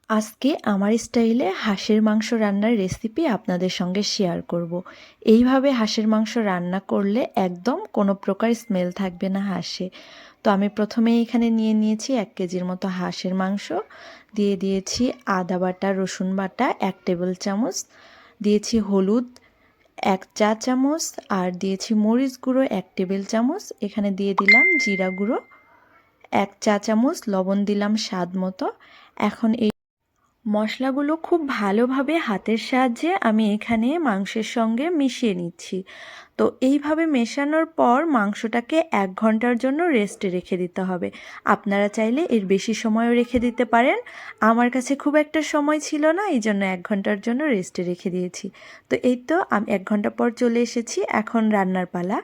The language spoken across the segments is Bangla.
আজকে আমার স্টাইলে হাঁসের মাংস রান্নার রেসিপি আপনাদের সঙ্গে শেয়ার করব। এইভাবে হাঁসের মাংস রান্না করলে একদম কোনো প্রকার স্মেল থাকবে না হাঁসে। তো আমি প্রথমে এখানে নিয়ে নিয়েছি 1 কেজির মতো হাঁসের মাংস, দিয়ে দিয়েছি আদা বাটা, রসুন বাটা 1 টেবিল চামচ, দিয়েছি হলুদ 1 চা চামচ, আর দিয়েছি মরিচ গুঁড়ো 1 টেবিল চামচ, এখানে দিয়ে দিলাম জিরা গুঁড়ো 1 চা চামচ, লবণ দিলাম স্বাদ মতো। এখন এই মশলাগুলো খুব ভালোভাবে হাতের সাহায্যে আমি এখানে মাংসের সঙ্গে মিশিয়ে নিচ্ছি। তো এইভাবে মেশানোর পর মাংসটাকে 1 ঘন্টার জন্য রেস্টে রেখে দিতে হবে। আপনারা চাইলে এর বেশি সময়ও রেখে দিতে পারেন। আমার কাছে খুব একটা সময় ছিল না, এই জন্য 1 ঘন্টার জন্য রেস্টে রেখে দিয়েছি। তো এই তো আমি 1 ঘন্টা পর চলে এসেছি, এখন রান্নার পালা।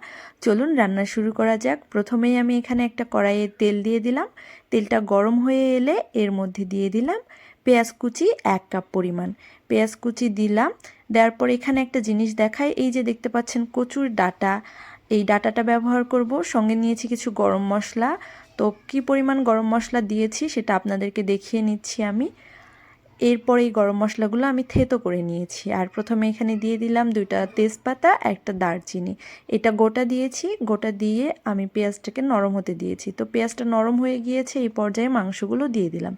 চলুন রান্না শুরু করা যাক। প্রথমেই আমি এখানে একটা কড়াইয়ে তেল দিয়ে দিলাম। তেলটা গরম হয়ে এলে এর মধ্যে দিয়ে দিলাম পেঁয়াজ কুচি 1 কাপ পরিমাণ। পেঁয়াজ কুচি দিলাম, দেওয়ার পর এখানে একটা জিনিস দেখায়, এই যে দেখতে পাচ্ছেন কচুর ডাঁটা, এই ডাঁটাটা ব্যবহার করব। সঙ্গে নিয়েছি কিছু গরম মশলা। তো কি পরিমাণ গরম মশলা দিয়েছি সেটা আপনাদেরকে দেখিয়ে নিচ্ছি আমি। এরপর এই গরম মশলাগুলো আমি থেতো করে নিয়েছি। আর প্রথমে এখানে দিয়ে দিলাম 2টা তেজপাতা, 1টা দারচিনি। এটা গোটা দিয়েছি, গোটা দিয়ে আমি পেঁয়াজটাকে নরম হতে দিয়েছি। তো পেঁয়াজটা নরম হয়ে গিয়েছে, এই পর্যায়ে মাংসগুলো দিয়ে দিলাম।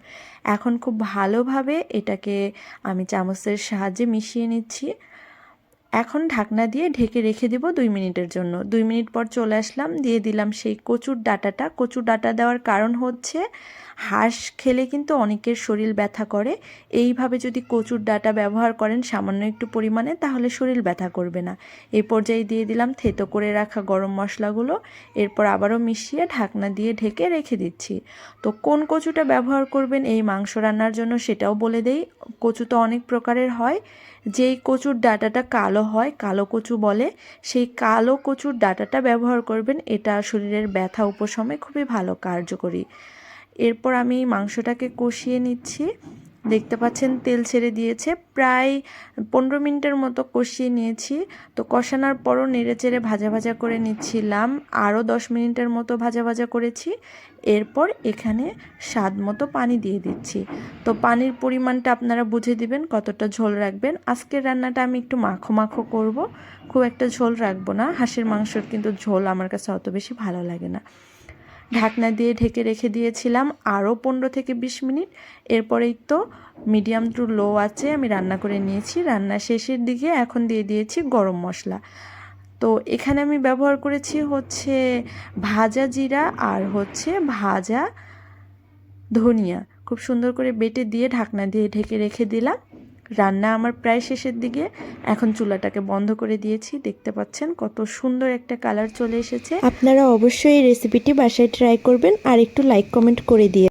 এখন খুব ভালোভাবে এটাকে আমি চামচের সাহায্যে মিশিয়ে নিচ্ছি। এখন ঢাকনা দিয়ে ঢেকে রেখে দেব 2 মিনিটের জন্য। 2 মিনিট পর চলে আসলাম, দিয়ে দিলাম সেই কচুর ডাঁটাটা। কচুর ডাঁটা দেওয়ার কারণ হচ্ছে হাঁস খেলে কিন্তু অনেকের শরীর ব্যথা করে। এইভাবে যদি কচুর ডাঁটা ব্যবহার করেন সামান্য একটু পরিমাণে, তাহলে শরীর ব্যথা করবে না। এই পর্যায়ে দিয়ে দিলাম থেতো করে রাখা গরম মশলাগুলো। এরপর আবারও মিশিয়ে ঢাকনা দিয়ে ঢেকে রেখে দিচ্ছি। তো কোন কচুটা ব্যবহার করবেন এই মাংস রান্নার জন্য সেটাও বলে দেই। কচু তো অনেক প্রকারের হয়, যেই কচুর ডাঁটাটা কালো হয়, কালো কচু বলে, সেই কালো কচুর ডাঁটাটা ব্যবহার করবেন। এটা শরীরের ব্যথা উপশমে খুবই ভালো কার্যকরী। এরপর আমি মাংসটাকে কষিয়ে নিচ্ছি। দেখতে পাচ্ছেন তেল ছেড়ে দিয়েছে, প্রায় 15 মিনিটের মতো কষিয়ে নিয়েছি। তো কষানোর পরও নেড়ে চেড়ে ভাজা ভাজা করে নিচ্ছিলাম, আরও 10 মিনিটের মতো ভাজা ভাজা করেছি। এরপর এখানে স্বাদ মতো পানি দিয়ে দিচ্ছি। তো পানির পরিমাণটা আপনারা বুঝে দিবেন কতটা ঝোল রাখবেন। আজকের রান্নাটা আমি একটু মাখো মাখো করব, খুব একটা ঝোল রাখবো না। হাঁসের মাংসর কিন্তু ঝোল আমার কাছে অত বেশি ভালো লাগে না। ঢাকনা দিয়ে ঢেকে রেখে দিয়েছিলাম আরও 15 থেকে 20 মিনিট। এরপরেই তো মিডিয়াম টু লো আছে আমি রান্না করে নিয়েছি। রান্না শেষের দিকে এখন দিয়ে দিয়েছি গরম মশলা। তো এখানে আমি ব্যবহার করেছি হচ্ছে ভাজা জিরা আর হচ্ছে ভাজা ধনিয়া, খুব সুন্দর করে বেটে দিয়ে ঢাকনা দিয়ে ঢেকে রেখে দিলাম। রান্না আমার প্রায় শেষের দিকে। এখন চুলাটাকে বন্ধ করে দিয়েছি। দেখতে পাচ্ছেন কত সুন্দর একটা কালার চলে এসেছে। আপনারা অবশ্যই এই রেসিপিটি বাসায় ট্রাই করবেন আর একটু লাইক কমেন্ট করে দিয়ে